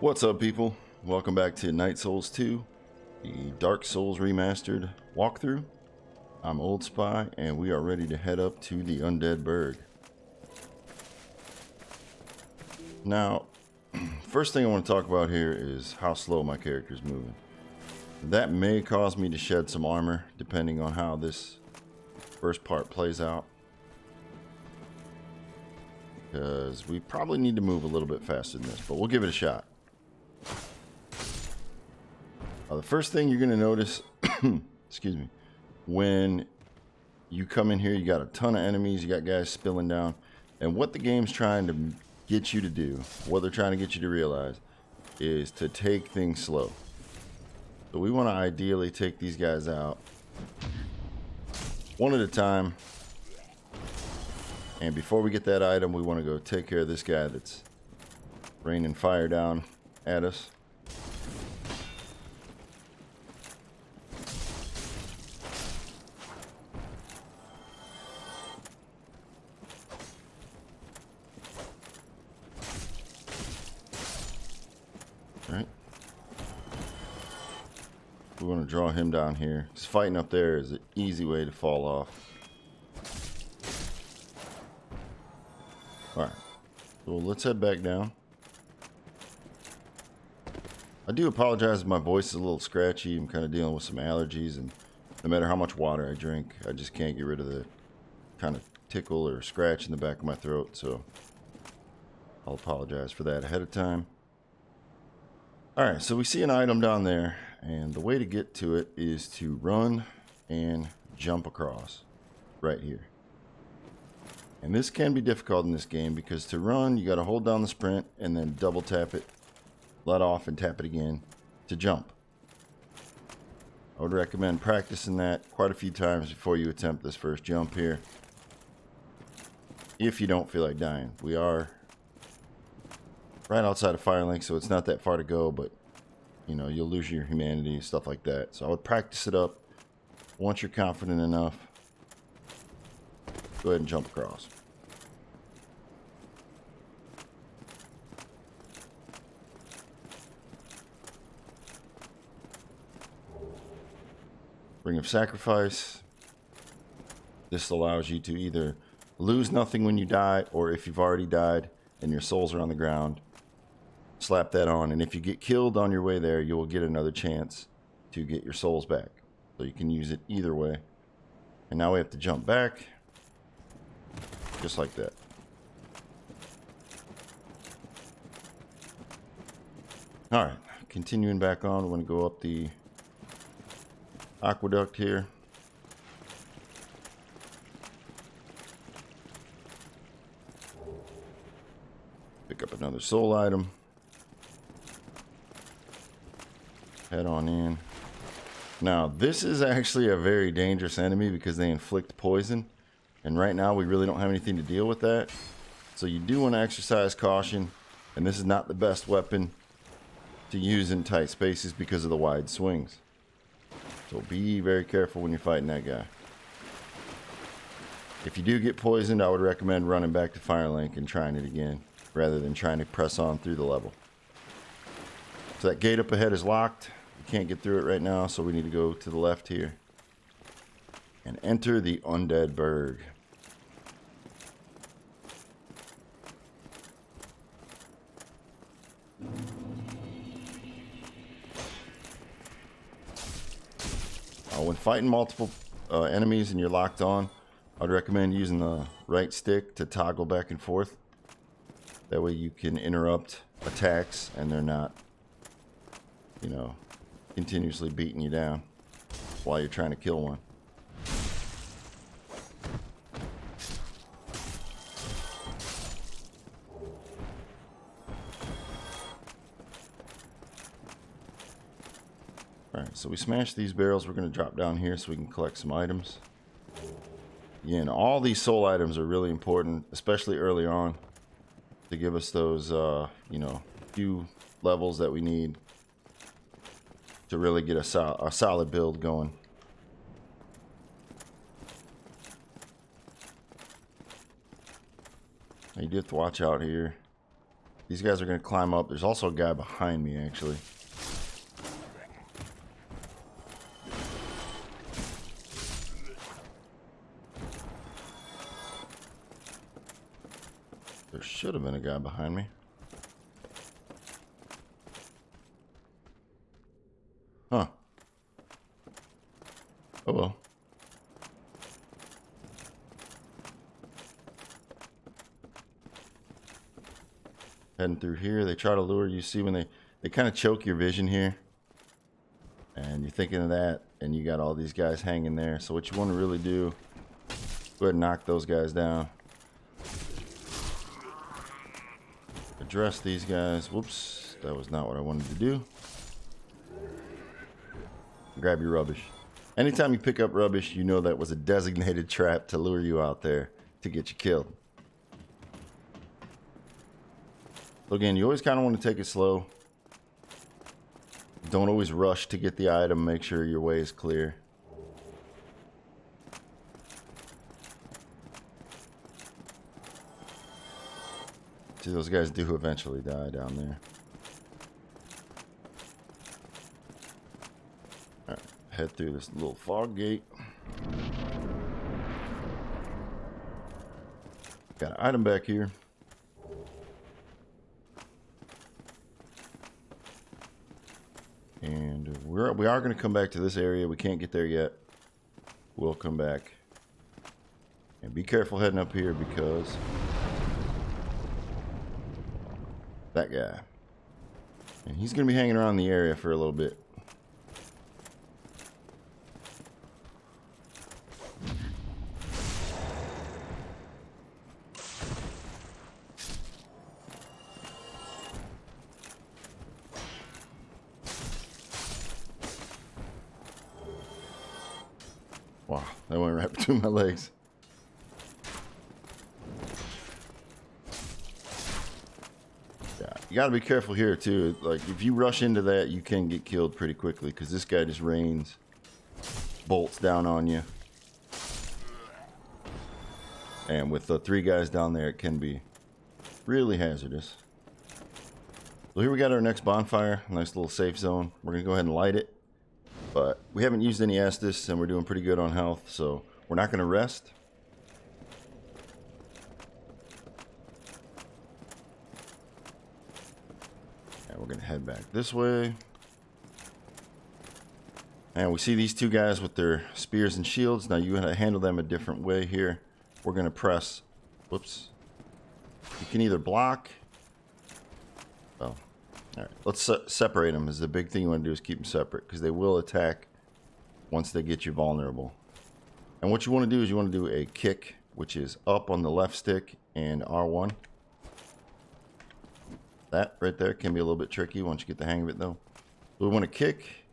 What's up, people? Welcome back to Night Souls 2, the Dark Souls Remastered walkthrough. I'm Old Spy, and we are ready to head up to the Undead Burg. Now, first thing I want to talk about here is how slow my character is moving. That may cause me to shed some armor, depending on how this first part plays out. Because we probably need to move a little bit faster than this, but we'll give it a shot. The first thing you're going to notice, excuse me, when you come in here, you got a ton of enemies, you got guys spilling down, and what the game's trying to get you to do, what they're trying to get you to realize, is to take things slow. So we want to ideally take these guys out one at a time, and before we get that item, we want to go take care of this guy that's raining fire down at us. Right. We want to draw him down here. Just fighting up there is an easy way to fall off. Alright. So let's head back down. I do apologize if my voice is a little scratchy. I'm kind of dealing with some allergies, and no matter how much water I drink, I just can't get rid of the kind of tickle or scratch in the back of my throat, so I'll apologize for that ahead of time. Alright, so we see an item down there, and the way to get to it is to run and jump across right here. And this can be difficult in this game because to run, you got to hold down the sprint and then double tap it, let off and tap it again to jump. I would recommend practicing that quite a few times before you attempt this first jump here, if you don't feel like dying. We are right outside of Firelink, so it's not that far to go, but you know, you'll lose your humanity and stuff like that. So I would practice it up. Once you're confident enough, go ahead and jump across. Ring of Sacrifice. This allows you to either lose nothing when you die, or if you've already died and your souls are on the ground, slap that on, and if you get killed on your way there, you will get another chance to get your souls back. So you can use it either way. And now we have to jump back, just like that. Alright, continuing back on, we're going to go up the aqueduct here. Pick up another soul item. Head on in. Now, this is actually a very dangerous enemy because they inflict poison. And right now, we really don't have anything to deal with that. So you do want to exercise caution. And this is not the best weapon to use in tight spaces because of the wide swings. So be very careful when you're fighting that guy. If you do get poisoned, I would recommend running back to Firelink and trying it again, rather than trying to press on through the level. So that gate up ahead is locked. We can't get through it right now, so we need to go to the left here and enter the Undead Burg. When fighting multiple enemies and you're locked on, I'd recommend using the right stick to toggle back and forth. That way you can interrupt attacks and they're not, you know, continuously beating you down while you're trying to kill one. Alright, so we smashed these barrels. We're going to drop down here so we can collect some items. Again, all these soul items are really important, especially early on, to give us those, you know, few levels that we need to really get a solid build going. You do have to watch out here. These guys are going to climb up. There's also a guy behind me, actually. There should have been a guy behind me. Huh. Oh well. Heading through here. They try to lure you. See when they kind of choke your vision here. And you're thinking of that. And you got all these guys hanging there. So what you want to really do, go ahead and knock those guys down. Address these guys. Whoops. That was not what I wanted to do. Grab your rubbish. Anytime you pick up rubbish, you know that was a designated trap to lure you out there to get you killed. So again, you always kind of want to take it slow. Don't always rush to get the item. Make sure your way is clear. See, those guys do eventually die down there. Alright, head through this little fog gate. Got an item back here. And we are going to come back to this area. We can't get there yet. We'll come back. And be careful heading up here because that guy. And he's going to be hanging around the area for a little bit. Wow, that went right between my legs. Yeah, you gotta be careful here too. Like, if you rush into that, you can get killed pretty quickly because this guy just rains bolts down on you. And with the 3 guys down there, it can be really hazardous. So here we got our next bonfire, nice little safe zone. We're gonna go ahead and light it. But we haven't used any Estus, and we're doing pretty good on health, so we're not going to rest. And we're going to head back this way. And we see these 2 guys with their spears and shields. Now you got to handle them a different way here. We're going to press. Whoops. You can either block. Oh. All right, let's separate them. Is the big thing you want to do is keep them separate because they will attack once they get you vulnerable. And what you want to do is you want to do a kick, which is up on the left stick and R1. That right there can be a little bit tricky once you get the hang of it though. So we want to kick,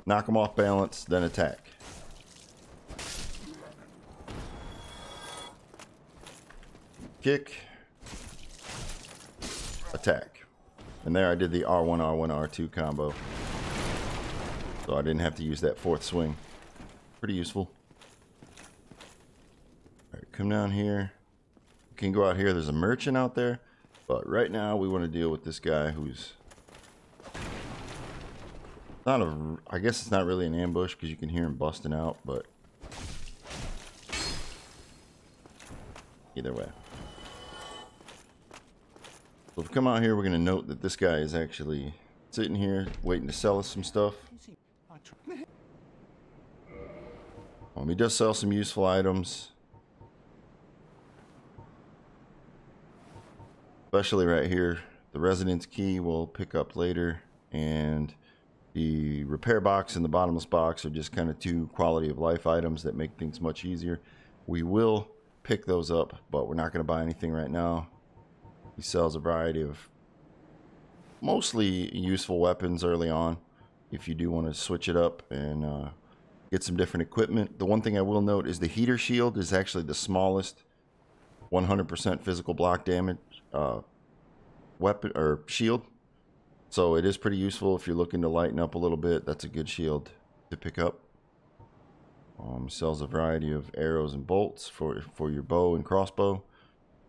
knock them off balance, then attack. Kick, attack. And there I did the R1, R1, R2 combo. So I didn't have to use that 4th swing. Pretty useful. Alright, come down here. You can go out here. There's a merchant out there. But right now we want to deal with this guy who's not a... I guess it's not really an ambush because you can hear him busting out, but either way. So if we come out here, we're going to note that this guy is actually sitting here waiting to sell us some stuff. He does sell some useful items. Especially right here. The residence key we'll pick up later. And the repair box and the bottomless box are just kind of 2 quality of life items that make things much easier. We will pick those up, but we're not going to buy anything right now. He sells a variety of mostly useful weapons early on if you do want to switch it up and get some different equipment. The one thing I will note is the heater shield is actually the smallest 100% physical block damage weapon or shield. So it is pretty useful if you're looking to lighten up a little bit. That's a good shield to pick up. Sells a variety of arrows and bolts for your bow and crossbow.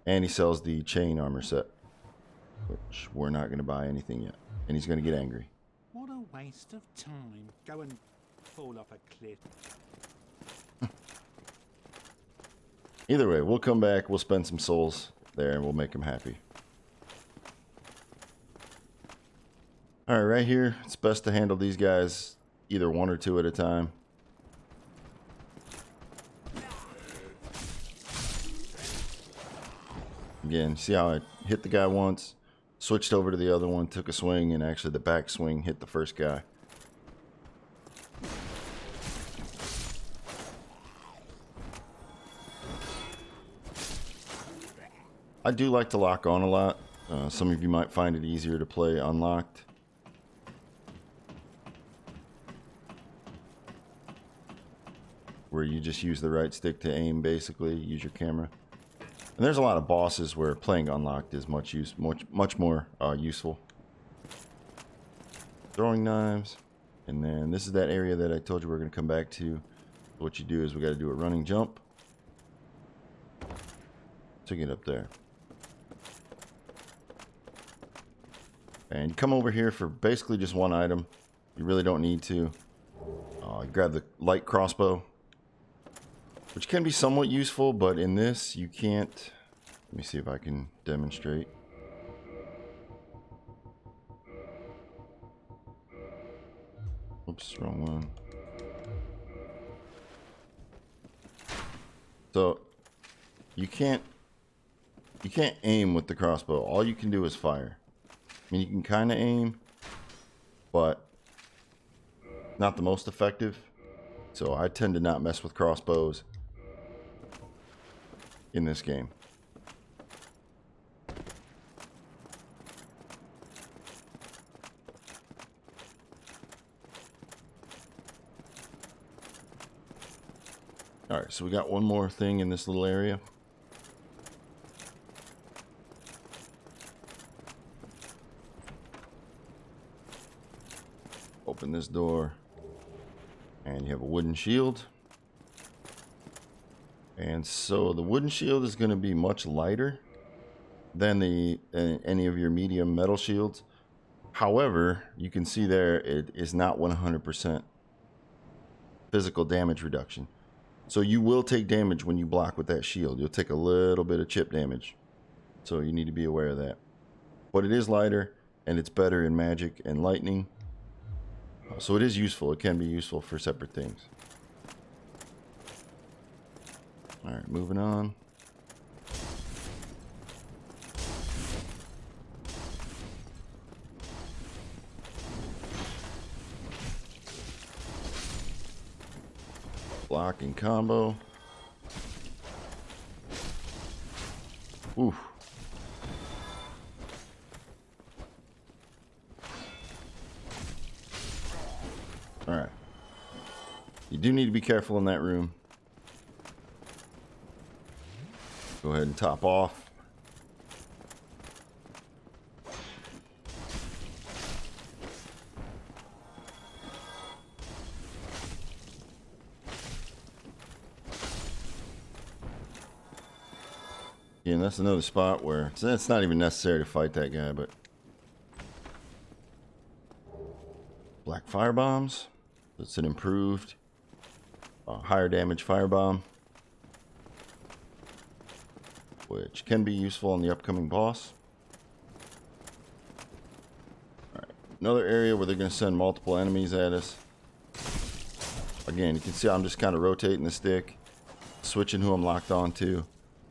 And he sells the chain armor set. which we're not going to buy anything yet. And he's going to get angry. What a waste of time. Go and fall off a cliff. Either way, we'll come back, we'll spend some souls there, and we'll make him happy. Alright, right here, it's best to handle these guys either one or two at a time. Again, see how I hit the guy once, switched over to the other one, took a swing, and actually the back swing hit the first guy. I do like to lock on a lot. Some of you might find it easier to play unlocked. Where you just use the right stick to aim, basically, use your camera. And there's a lot of bosses where playing unlocked is much more useful. Throwing knives. And then this is that area that I told you we're going to come back to. What you do is we got to do a running jump to get up there. And you come over here for basically just one item. You really don't need to. Grab the light crossbow, which can be somewhat useful, but in this you can't. Let me see if I can demonstrate. Oops, wrong one. So you can't aim with the crossbow. All you can do is fire. I mean, you can kind of aim, but not the most effective. So I tend to not mess with crossbows in this game. Alright, so we got one more thing in this little area. Open this door, and you have a wooden shield. And so the wooden shield is going to be much lighter than any of your medium metal shields. However, you can see there it is not 100% physical damage reduction. So you will take damage when you block with that shield. You'll take a little bit of chip damage. So you need to be aware of that. But it is lighter, and it's better in magic and lightning. So it is useful. It can be useful for separate things. Alright, moving on. Block and combo. Oof. Alright. You do need to be careful in that room. Go ahead and top off. Yeah, and that's another spot where it's not even necessary to fight that guy, but black fire bombs. It's an improved, higher damage firebomb, which can be useful on the upcoming boss. Alright, another area where they're going to send multiple enemies at us. Again, you can see I'm just kind of rotating the stick, switching who I'm locked on to.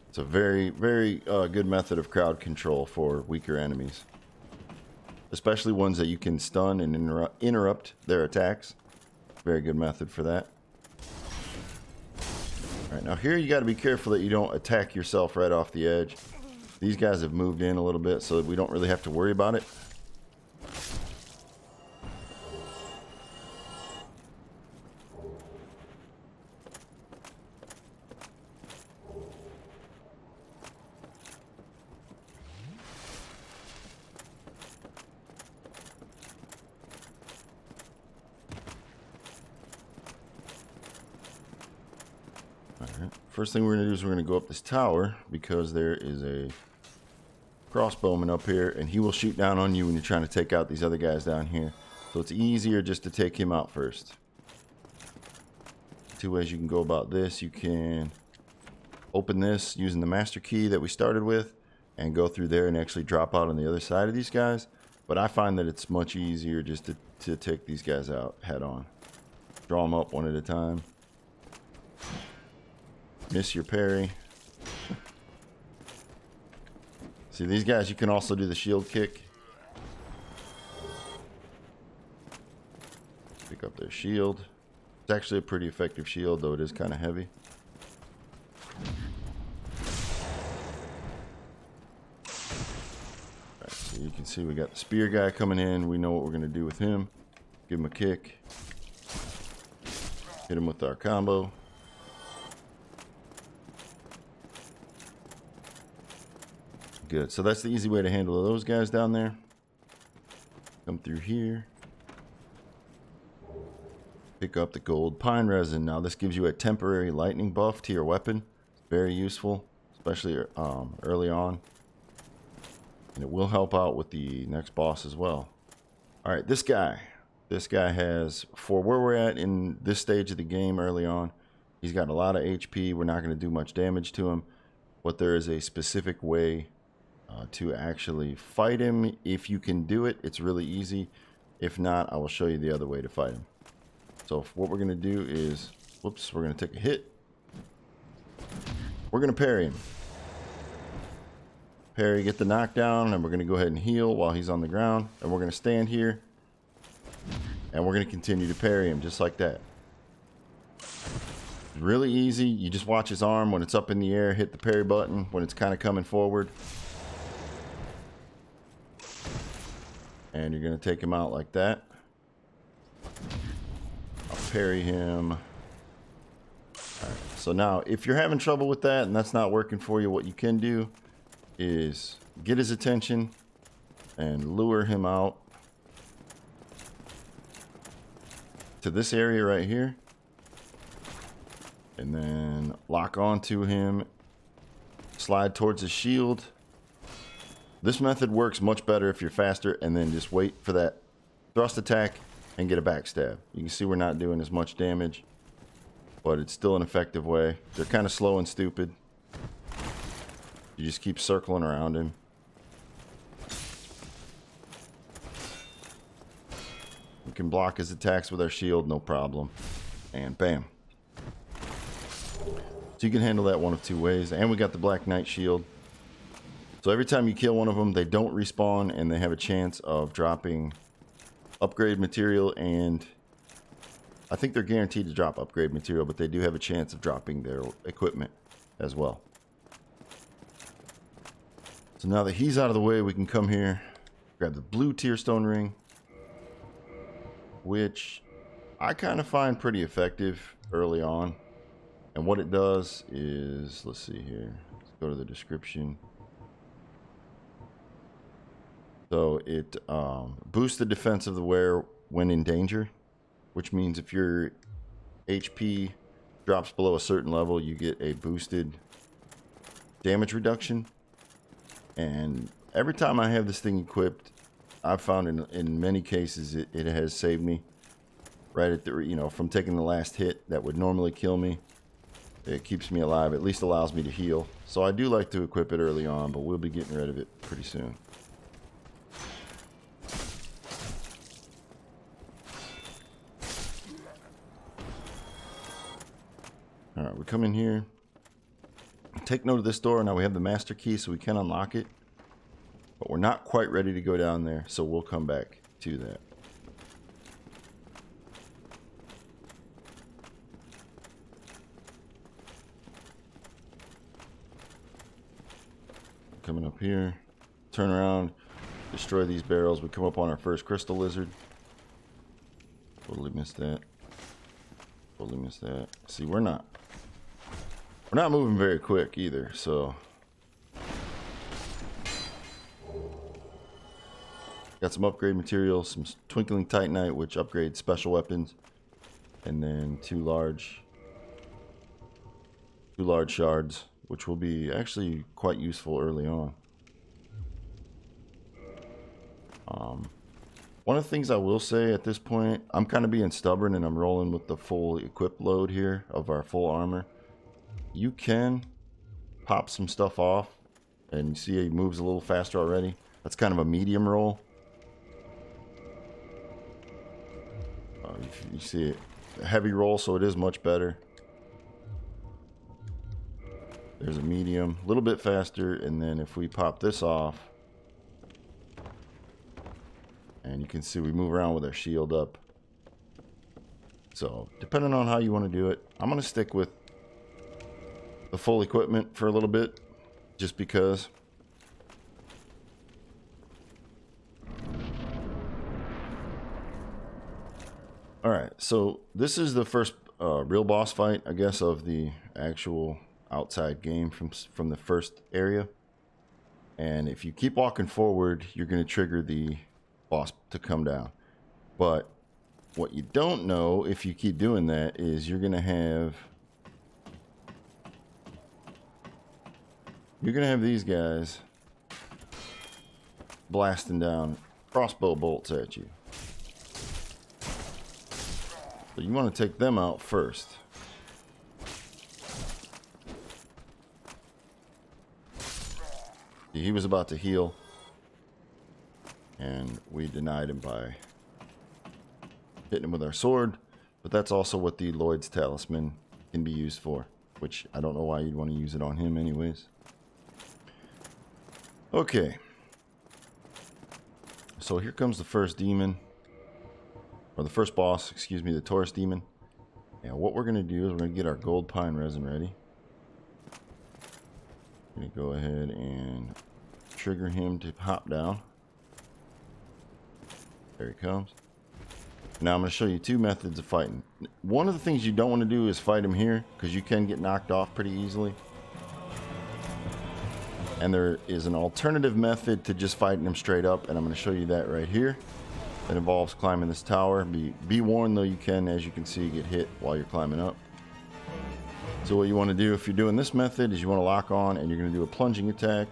It's a very, very good method of crowd control for weaker enemies. Especially ones that you can stun and interrupt their attacks. Very good method for that. Alright, now here you got to be careful that you don't attack yourself right off the edge. These guys have moved in a little bit so that we don't really have to worry about it. Alright, first thing we're going to do is we're going to go up this tower because there is a crossbowman up here, and he will shoot down on you when you're trying to take out these other guys down here. So it's easier just to take him out first. Two ways you can go about this. You can open this using the master key that we started with and go through there and actually drop out on the other side of these guys. But I find that it's much easier just to take these guys out head on. Draw them up one at a time. Miss your parry. See, these guys, you can also do the shield kick. Pick up their shield. It's actually a pretty effective shield, though it is kind of heavy. Alright, so you can see we got the spear guy coming in. We know what we're going to do with him. Give him a kick. Hit him with our combo. Good. So that's the easy way to handle those guys down there. Come through here. Pick up the gold pine resin. Now this gives you a temporary lightning buff to your weapon. It's very useful, especially early on. And it will help out with the next boss as well. Alright, this guy. This guy has, for where we're at in this stage of the game early on, he's got a lot of HP. We're not going to do much damage to him. But there is a specific way to actually fight him. If you can do it, it's really easy. If not, I will show you the other way to fight him. So what we're going to do is, whoops, we're going to take a hit. We're going to parry him. Parry, get the knockdown, and we're going to go ahead and heal while he's on the ground. And we're going to stand here, and we're going to continue to parry him just like that. Really easy. You just watch his arm when it's up in the air, hit the parry button when it's kind of coming forward. And you're going to take him out like that. I'll parry him. Alright, so now, if you're having trouble with that and that's not working for you, what you can do is get his attention and lure him out to this area right here. And then lock onto him. Slide towards his shield. This method works much better if you're faster, and then just wait for that thrust attack and get a backstab. You can see we're not doing as much damage, but it's still an effective way. They're kind of slow and stupid. You just keep circling around him. We can block his attacks with our shield, no problem. And bam. So you can handle that one of two ways. And we got the Black Knight shield. So every time you kill one of them, they don't respawn, and they have a chance of dropping upgrade material, and I think they're guaranteed to drop upgrade material, but they do have a chance of dropping their equipment as well. So now that he's out of the way, we can come here, grab the blue tearstone ring, which I kind of find pretty effective early on. And what it does is, let's see here, let's go to the description. So it boosts the defense of the wearer when in danger, which means if your HP drops below a certain level, you get a boosted damage reduction. And every time I have this thing equipped, I've found in many cases it has saved me right at the, you know, from taking the last hit that would normally kill me. It keeps me alive, at least allows me to heal. So I do like to equip it early on, but we'll be getting rid of it pretty soon. Alright, we come in here. Take note of this door. Now we have the master key, so we can unlock it. But we're not quite ready to go down there, so we'll come back to that. Coming up here. Turn around. Destroy these barrels. We come up on our first crystal lizard. Totally missed that. Totally missed that. See, we're not moving very quick either, so got some upgrade materials, some twinkling titanite, which upgrades special weapons, and then two large shards, which will be actually quite useful early on. One of the things I will say at this point, I'm kind of being stubborn and I'm rolling with the full equip load here of our full armor. You can pop some stuff off, and you see he moves a little faster already. That's kind of a medium roll. You see it, a heavy roll, so it is much better. There's a medium, a little bit faster, and then if we pop this off, and you can see we move around with our shield up. So depending on how you want to do it, I'm going to stick with the full equipment for a little bit, just because. Alright, so this is the first real boss fight, I guess, of the actual outside game from the first area. And if you keep walking forward, you're going to trigger the boss to come down. But what you don't know, if you keep doing that, is you're going to have these guys blasting down crossbow bolts at you. So you want to take them out first. He was about to heal, and we denied him by hitting him with our sword, but that's also what the Lloyd's Talisman can be used for, which I don't know why you'd want to use it on him anyways. Okay. So here comes the first demon. Or the first boss, excuse me, the Taurus demon. And what we're going to do is we're going to get our gold pine resin ready. I'm going to go ahead and trigger him to hop down. There he comes. Now I'm going to show you two methods of fighting. One of the things you don't want to do is fight him here, because you can get knocked off pretty easily. And there is an alternative method to just fighting him straight up, and I'm going to show you that right here. That involves climbing this tower. Be warned though, you can, as you can see, get hit while you're climbing up. So what you want to do if you're doing this method is you want to lock on, and you're going to do a plunging attack.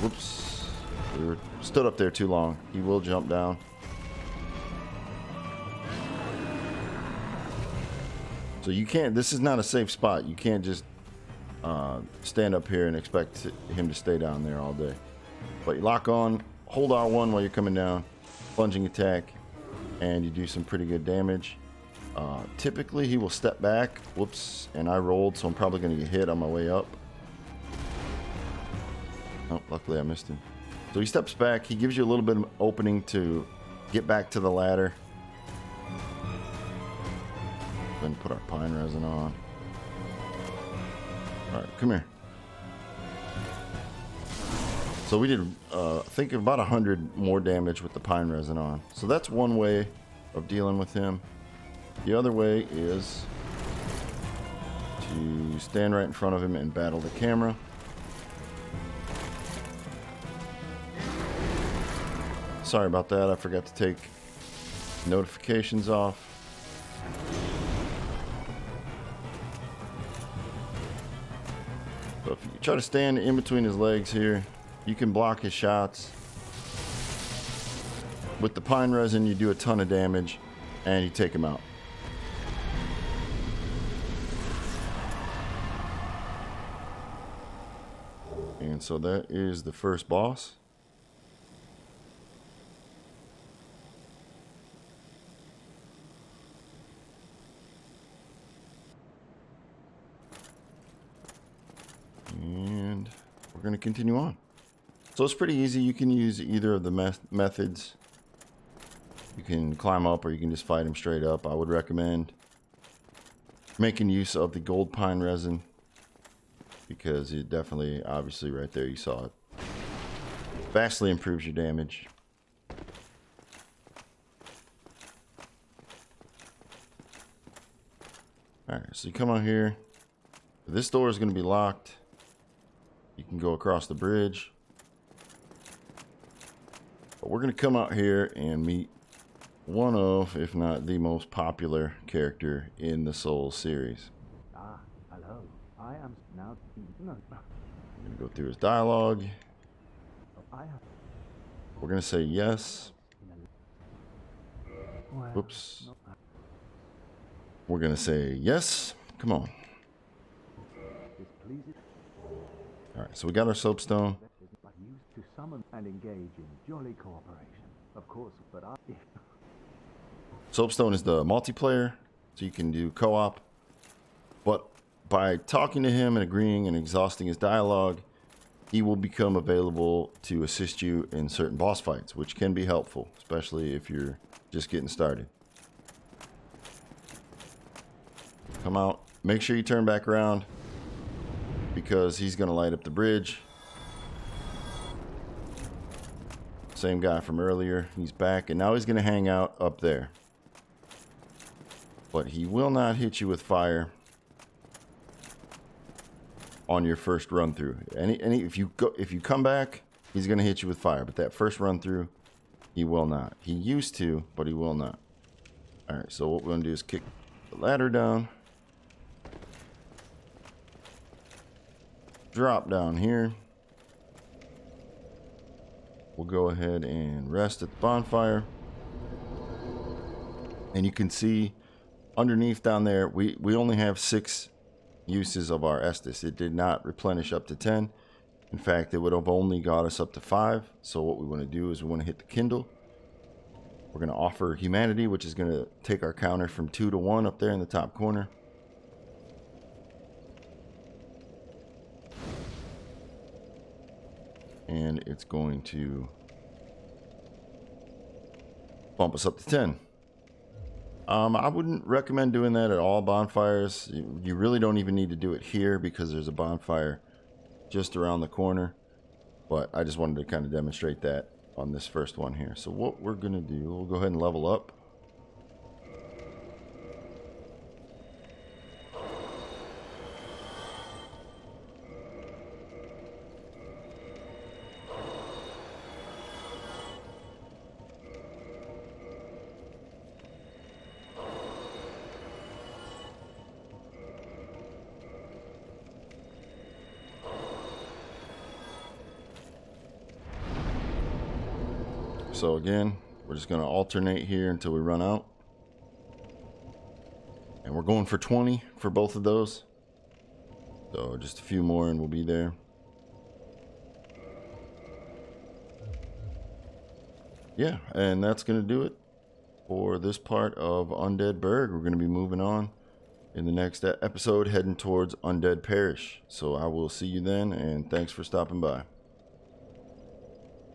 Whoops. We stood up there too long. He will jump down. So you can't, this is not a safe spot. You can't just stand up here and expect him to stay down there all day. But you lock on, hold R1 while you're coming down. Plunging attack, and you do some pretty good damage. Typically he will step back. Whoops, and I rolled, so I'm probably going to get hit on my way up. Oh, luckily I missed him. So he steps back. He gives you a little bit of opening to get back to the ladder. Then put our pine resin on. Alright, come here. So we did, I think, about 100 more damage with the pine resin on. So that's one way of dealing with him. The other way is to stand right in front of him and battle the camera. Sorry about that, I forgot to take notifications off. So if you try to stand in between his legs here, you can block his shots. With the pine resin, you do a ton of damage, and you take him out. And so that is the first boss. And we're going to continue on. So it's pretty easy. You can use either of the methods. You can climb up, or you can just fight him straight up. I would recommend making use of the gold pine resin, because it definitely, obviously right there you saw it, vastly improves your damage. Alright, so you come out here. This door is going to be locked. You can go across the bridge. But we're going to come out here and meet one of, if not the most popular character in the Souls series. Ah, hello. I am now. No. I'm going to go through his dialogue. I have. We're going to say yes. Well, Whoops. not that We're going to say yes. Come on. displeasing. All right, so we got our soapstone. But used to summon and engage in jolly cooperation. Of course, but Soapstone is the multiplayer, so you can do co-op. But by talking to him and agreeing and exhausting his dialogue, he will become available to assist you in certain boss fights, which can be helpful, especially if you're just getting started. Come out. Make sure you turn back around because he's going to light up the bridge. Same guy from earlier. He's back, and now he's going to hang out up there. But he will not hit you with fire on your first run through. If you come back, he's going to hit you with fire. But that first run through, he will not. He used to, but he will not. All right. So what we're going to do is kick the ladder down. Drop down here. We'll go ahead and rest at the bonfire. And you can see underneath down there, we only have 6 uses of our Estus. It did not replenish up to 10. In fact, it would have only got us up to 5. So what we want to do is we want to hit the Kindle. We're going to offer Humanity, which is going to take our counter from 2 to 1 up there in the top corner. And it's going to bump us up to 10. I wouldn't recommend doing that at all bonfires. You really don't even need to do it here because there's a bonfire just around the corner. But I just wanted to kind of demonstrate that on this first one here. So what we're going to do, we'll go ahead and level up. So again, we're just going to alternate here until we run out. And we're going for 20 for both of those. So just a few more and we'll be there. Yeah, and that's going to do it for this part of Undead Burg. We're going to be moving on in the next episode, heading towards Undead Parish. So I will see you then, and thanks for stopping by.